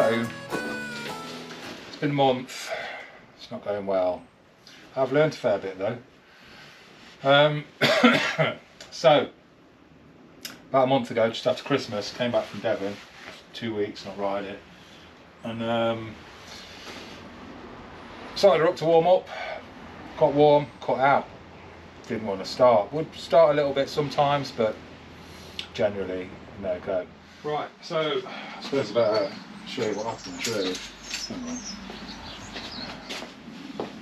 Hello. It's been a month. It's not going well. I've learned a fair bit though. So, about a month ago, just after Christmas, came back from Devon. 2 weeks not riding. And started her up to warm up. Got warm, cut out. Didn't want to start. Would start a little bit sometimes, but generally no go. Right, so I suppose I better show you what happens really. Hang on.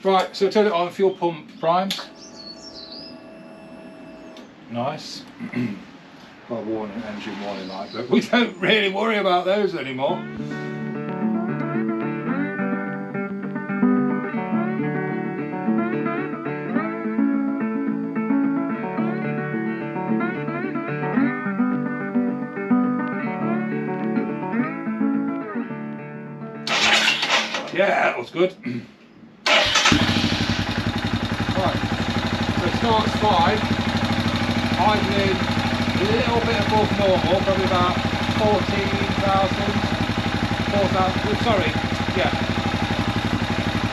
Right, so turn it on, fuel pump primes. Nice. Got a warning, engine warning light, but we don't really worry about those anymore. Yeah, that was good. Right, so it starts fine. Idling a little bit above normal, probably about 14,000. 4,000, sorry, yeah.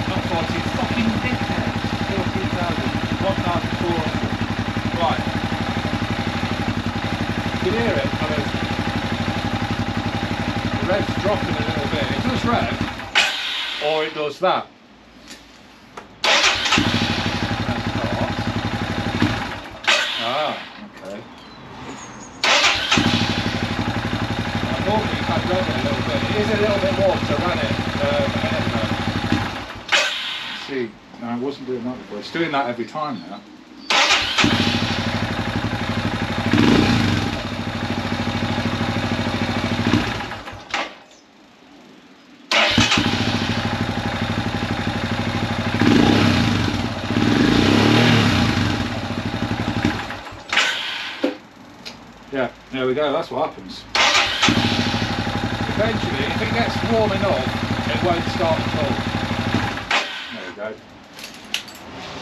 Not 14, fucking dickhead. 14,000, 1,400. Right. You can hear it, I mean, the rev's dropping a little bit. It does rev. Or it does that. Ah, okay. Normally you can rev it a little bit. It is a little bit more because I ran it a minute ago. See, no, I wasn't doing that before. It's doing that every time now. Yeah, there we go, that's what happens. Eventually, if it gets warm enough, it won't start at all. There we go.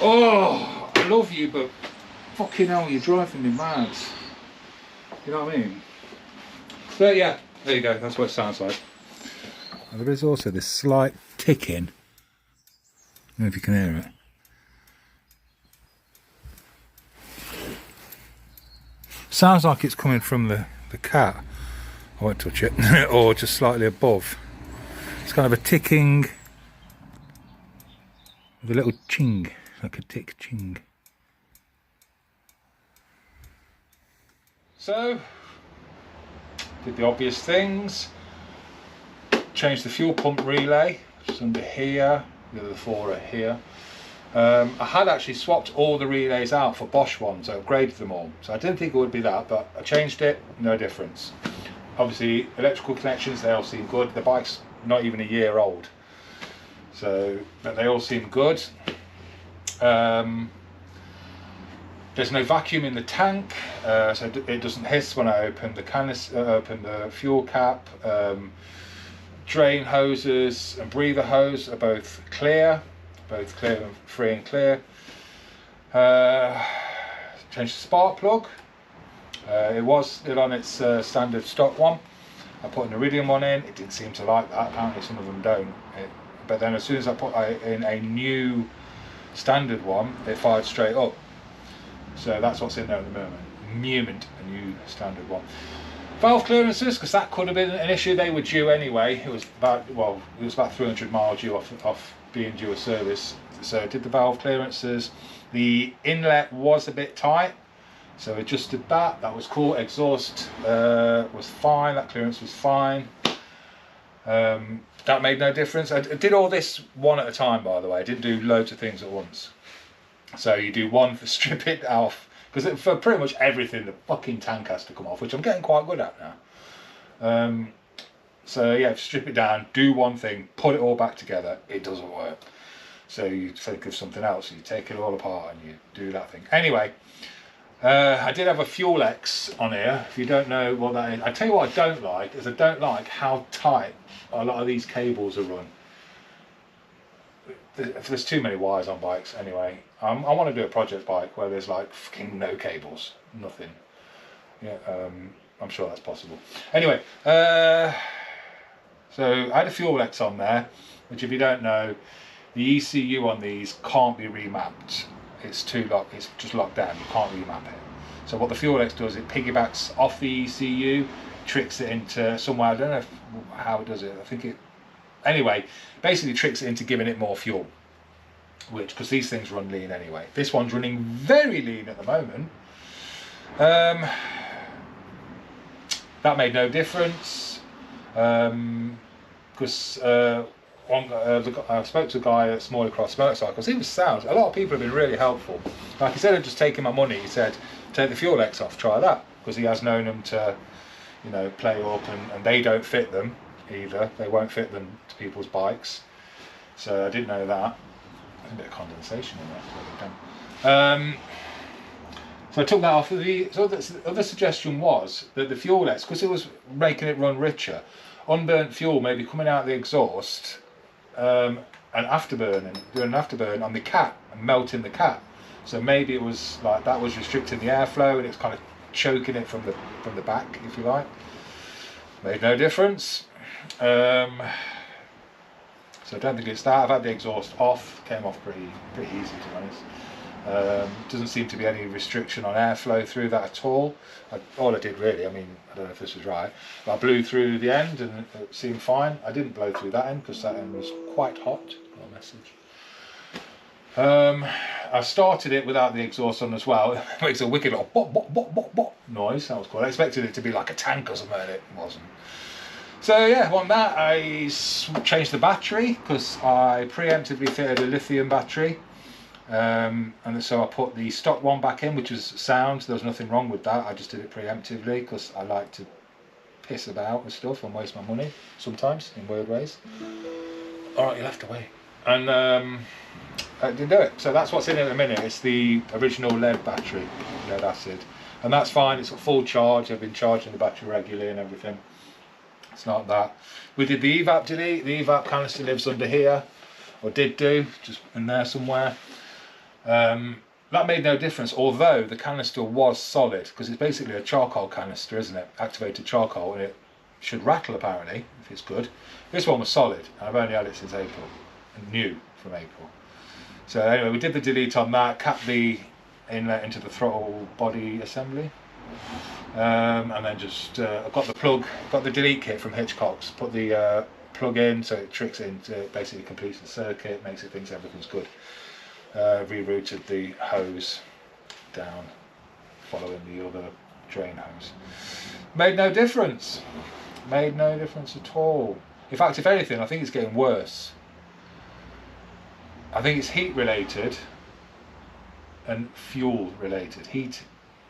Oh, I love you, but fucking hell, you're driving me mad. You know what I mean? So yeah, there you go, that's what it sounds like. And there is also this slight ticking. I don't know if you can hear it. Sounds like it's coming from the cat. I won't touch it. Or just slightly above. It's kind of a ticking with a little ching, like a tick ching. So, did the obvious things. Changed the fuel pump relay, which is under here. The other four are here. I had actually swapped all the relays out for Bosch ones. I upgraded them all, so I didn't think it would be that, but I changed it, no difference. Obviously electrical connections, they all seem good. The bike's not even a year old, so but they all seem good. There's no vacuum in the tank, so it doesn't hiss when I open the open the fuel cap. Drain hoses and breather hose are both clear. Both clear and free and clear. Changed the spark plug. It was still on its standard stock one. I put an iridium one in. It didn't seem to like that. Apparently some of them don't. But then as soon as I put in a new standard one, it fired straight up. So that's what's in there at the moment. A new standard one. Valve clearances, because that could have been an issue. They were due anyway. It was about 300 miles due off being due a service. So I did the valve clearances. The inlet was a bit tight, so adjusted that. That was cool. Exhaust was fine. That clearance was fine. That made no difference. I did all this one at a time, by the way. I didn't do loads of things at once. So you do one for strip it off, because for pretty much everything the fucking tank has to come off, which I'm getting quite good at now. So yeah, strip it down, do one thing, put it all back together, it doesn't work. So you think of something else, you take it all apart and you do that thing. Anyway, I did have a fuelx on here. If you don't know what that is, I tell you what I don't like, is I don't like how tight a lot of these cables are run. There's too many wires on bikes anyway. I want to do a project bike where there's like fucking no cables, nothing. Yeah, I'm sure that's possible. Anyway, So I had a fuelx on there, which if you don't know, the ECU on these can't be remapped. It's too locked, it's just locked down, you can't remap it. So what the fuelx does, it piggybacks off the ECU, tricks it into somewhere, I don't know how it does it, I think it, anyway, basically tricks it into giving it more fuel. Which, because these things run lean anyway. This one's running very lean at the moment. That made no difference. Because I spoke to a guy at Small Across Motorcycles. He was sound. A lot of people have been really helpful. Like, instead of just taking my money, he said, take the fuelx off, try that. Because he has known them to, you know, play up, and they don't fit them either. They won't fit them to people's bikes. So I didn't know that. A bit of condensation in there. So I took that off. The other suggestion was that the fuelx, because it was making it run richer, unburnt fuel may be coming out of the exhaust and afterburning, doing an afterburn on the cap and melting the cap. So maybe it was like that was restricting the airflow and it's kind of choking it from the back, if you like. Made no difference. So I don't think it's that. I've had the exhaust off, came off pretty easy, to be honest. Doesn't seem to be any restriction on airflow through that at all. All I did really, I mean, I don't know if this was right, but I blew through the end and it seemed fine. I didn't blow through that end because that end was quite hot. Got a message. I started it without the exhaust on as well. It makes a wicked little bop, bop, bop, bop, bop noise. That was cool. I expected it to be like a tank or something, and it wasn't. So yeah, on that I changed the battery because I preemptively fitted a lithium battery, and so I put the stock one back in, which was sound. There was nothing wrong with that. I just did it preemptively because I like to piss about with stuff and waste my money sometimes in weird ways. All right, you'll have to wait. And I didn't do it. So that's what's in it in a minute. It's the original lead battery, lead acid, and that's fine. It's got full charge. I've been charging the battery regularly and everything. It's not that. We did the Evap delete. The Evap canister lives under here, or did do, just in there somewhere. That made no difference, although the canister was solid, because it's basically a charcoal canister, isn't it? Activated charcoal, and it should rattle apparently, if it's good. This one was solid, and I've only had it since April, and new from April. So anyway, we did the delete on that, capped the inlet into the throttle body assembly. And then just got the plug, got the delete kit from Hitchcocks, put the plug in so it tricks it into, basically completes the circuit, makes it thinks everything's good. Rerouted the hose down following the other drain hose. Made no difference. Made no difference at all. In fact, if anything, I think it's getting worse. I think it's heat related and fuel related.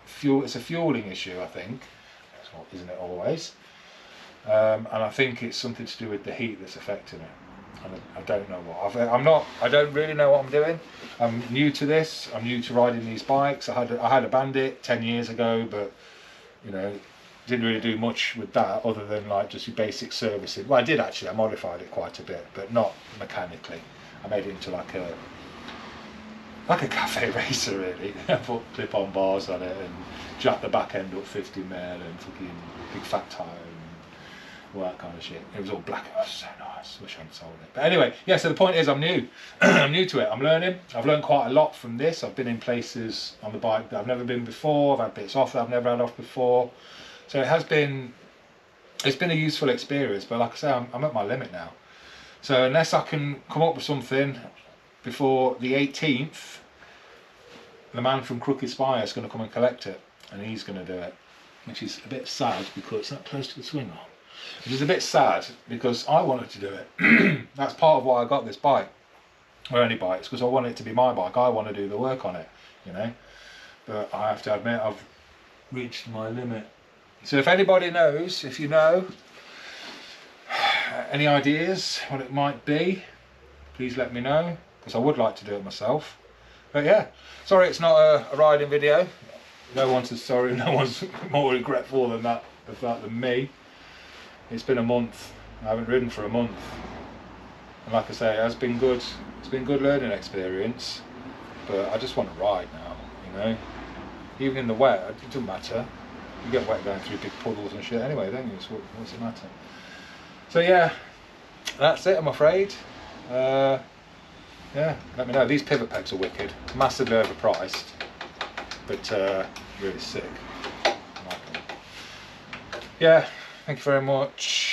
Fuel, it's a fueling issue, I think, isn't it always? And I think it's something to do with the heat that's affecting it. And I don't know what. I don't really know what I'm doing. I'm new to this. I'm new to riding these bikes. I had a Bandit 10 years ago, but you know, didn't really do much with that other than like just your basic servicing. Well, I did actually. I modified it quite a bit, but not mechanically. I made it into like a cafe racer really. I put clip-on bars on it and jacked the back end up 50 mil and fucking big fat tyre and all that kind of shit. It was all black. It was so nice. Wish I hadn't sold it. But anyway, yeah, so the point is I'm new. I'm new to it. I'm learning. I've learned quite a lot from this. I've been in places on the bike that I've never been before. I've had bits off that I've never had off before. So it's been a useful experience, but like I say, I'm at my limit now. So unless I can come up with something before the 18th, the man from Crooked Spire is going to come and collect it, and he's going to do it, which is a bit sad because it's not close to the swing arm. Which is a bit sad because I wanted to do it. That's part of why I got this bike, or any bikes, because I want it to be my bike. I want to do the work on it, you know. But I have to admit I've reached my limit. So if anybody knows, if you know any ideas what it might be, please let me know, because I would like to do it myself. But yeah, sorry it's not a riding video. No one's as sorry, no one's more regretful than that than me. It's been a month. I haven't ridden for a month. And like I say, it has been good. It's been a good learning experience. But I just want to ride now, you know. Even in the wet, it doesn't matter. You get wet going through big puddles and shit anyway, don't you? So what's it matter? So yeah, that's it, I'm afraid. Yeah, let me know. These pivot pegs are wicked, massively overpriced, but really sick. I like them. Yeah, thank you very much.